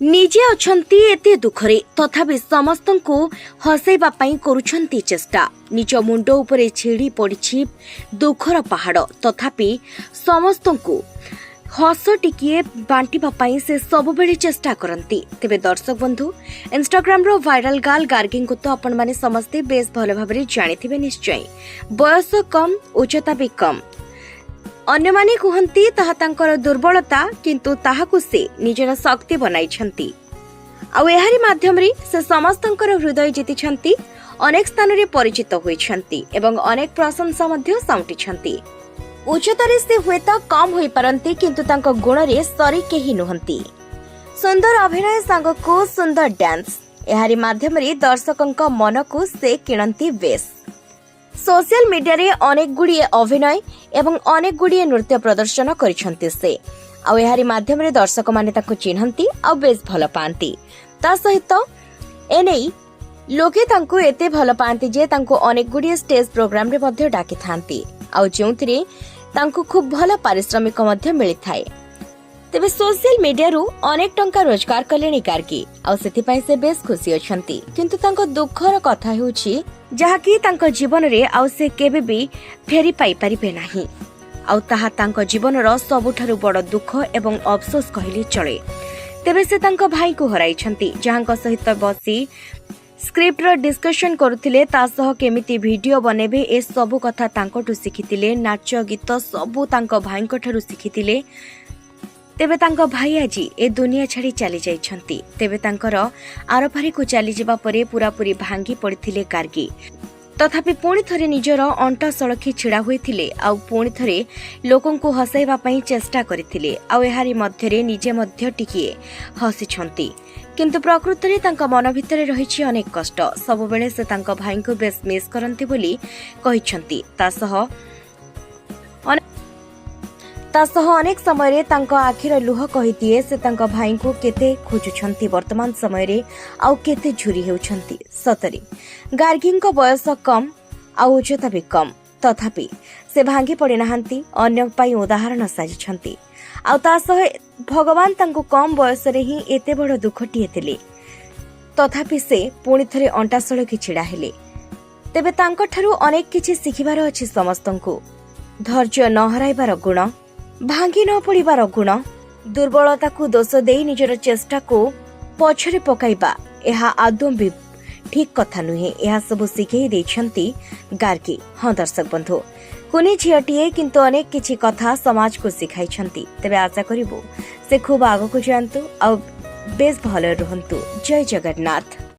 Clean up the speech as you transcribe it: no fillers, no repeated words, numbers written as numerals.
निजे अछंती एते दुखरे तथापि समस्तंकु हसैबा पई करूछंती चेष्टा। निज मुंड उपरे छिड़ी पड़िछि दुखर पहाड़ तथापि समस्तंकु हस टिकिए बांटिबा पई से सब बेले चेष्टा करंती। तेबे दर्शक बंधु, इंस्टाग्राम रो वायरल गाल गार्गिंग को तो आपण माने समस्ते बेस भल भाबरे जानिथिबे निश्चय। बयस कम उच्चता भी कम। अन्य माने कहंती ताहा तांकर दुर्बलता, किंतु ताहाकु से निजर शक्ति बनाइछंती। आउ एहारी माध्यम रे से समस्तंकर हृदय जीतिछंती, अनेक स्थान रे परिचित होइछंती एवं अनेक प्रशंसा मध्य साउंटिछंती। उच्चतारे से हुएता कम होई परंती, किंतु तांको गुण रे सरी केही नहंती। सुंदर अभिनय सांगको सुंदर डांस, एहारी माध्यम रे दर्शकंक मन को से किणंती बेस। सोशल मीडिया रे अनेक गुड़िए अभिनय एवं अनेक गुड़िए नृत्य प्रदर्शन करिसंती से। आउ एहारी माध्यम रे दर्शक माने ताको चिन्हंती आउ बेस भल पांती। ता सहित एनै लोके तांको एते भल पांती जे तांको अनेक गुड़िए स्टेज प्रोग्राम रे मध्ये डाकी थांती, आउ जेउथिरे तांको खूब भल पारिश्रमिक मध्ये मिलिथाय। तेबे सोशल मीडिया रु अनेक टंका रोजगार कलेनी गार्गी, आउ सेति पई से बेस खुशी अछंती। किंतु तांको दुखर कथा हेउछि जहाकी तांको जीवन रे आउ से केबे भी फेरी पाई परिबे नाही। आउ ताहा तांको जीवनर सबुठारु बड़ दुख एवं अफसोस कहले चले। तेबे से तांको भाई को हराइछंती, जहांको सहित बसी स्क्रिप्ट रो डिस्कशन करुथिले, ता सह केमिति वीडियो बनेबे ए सबु कथा तांकोटु सिखितिले। नाच गीत सबु तांको भाईको ठारु सिखितिले। तेबे तांको भाई आजी ए दुनिया छाड़ी चली जाइछंती। तेबे तांकर आरपारी को चली जिबा परे पूरापूरी भांगी पड़िथिले गार्गी। तथापि पुणी थरे निजर अंटा सळखी छिड़ा होइथिले, आउ पुणी थरे लोकंकु हसाइबा पई चेष्टा करिथिले। आउ एहारी मध्यरे निजे मध्य टिकिए हसिछंती, किंतु प्रकृति रे तांका मन भितरे रहिछि अनेक कष्ट। सब बेले से तांका भाई को बेस मिस करंती बोली कहिछंती। तासह अनेक समय रे तांका आखिर लुह कहि दिए से तांका भाई को केते खोजुछंती। वर्तमान समय रे आउ केते झुरी हेउछंती। सतरी गार्गिंग बयस कम आउ उच्चता भी कम, तथापि से भांगी पड़ी नाहांती। अन्य पाई उदाहरण साजिछंती। आउ तासह भगवान तांको कम बयस रे ही एते बड़ दुखटी हेतिले, तथापि से पुणी थरे अंटासळकी छिड़ा हेले। तेबे तांको ठारू अनेक किछि सिखिबार अछि समस्तंकु। धैर्य न हराइबार गुण, भांगी न पड़िबार गुण, दुर्बलता को दोष दे निजर चेष्टा को पछरे पकाइबा, एहा आदौ भी ठीक कथा नुहे। एहा सब शिखई देछंती गार्गी। हाँ दर्शक बंधु, कुनी झियटिए किंतु अनेक किछि कथा समाज को सिखाइछंती। तेबे आशा करिबो से खूब आगो को जानतु आ बेस भले रहंतु। जय जगन्नाथ।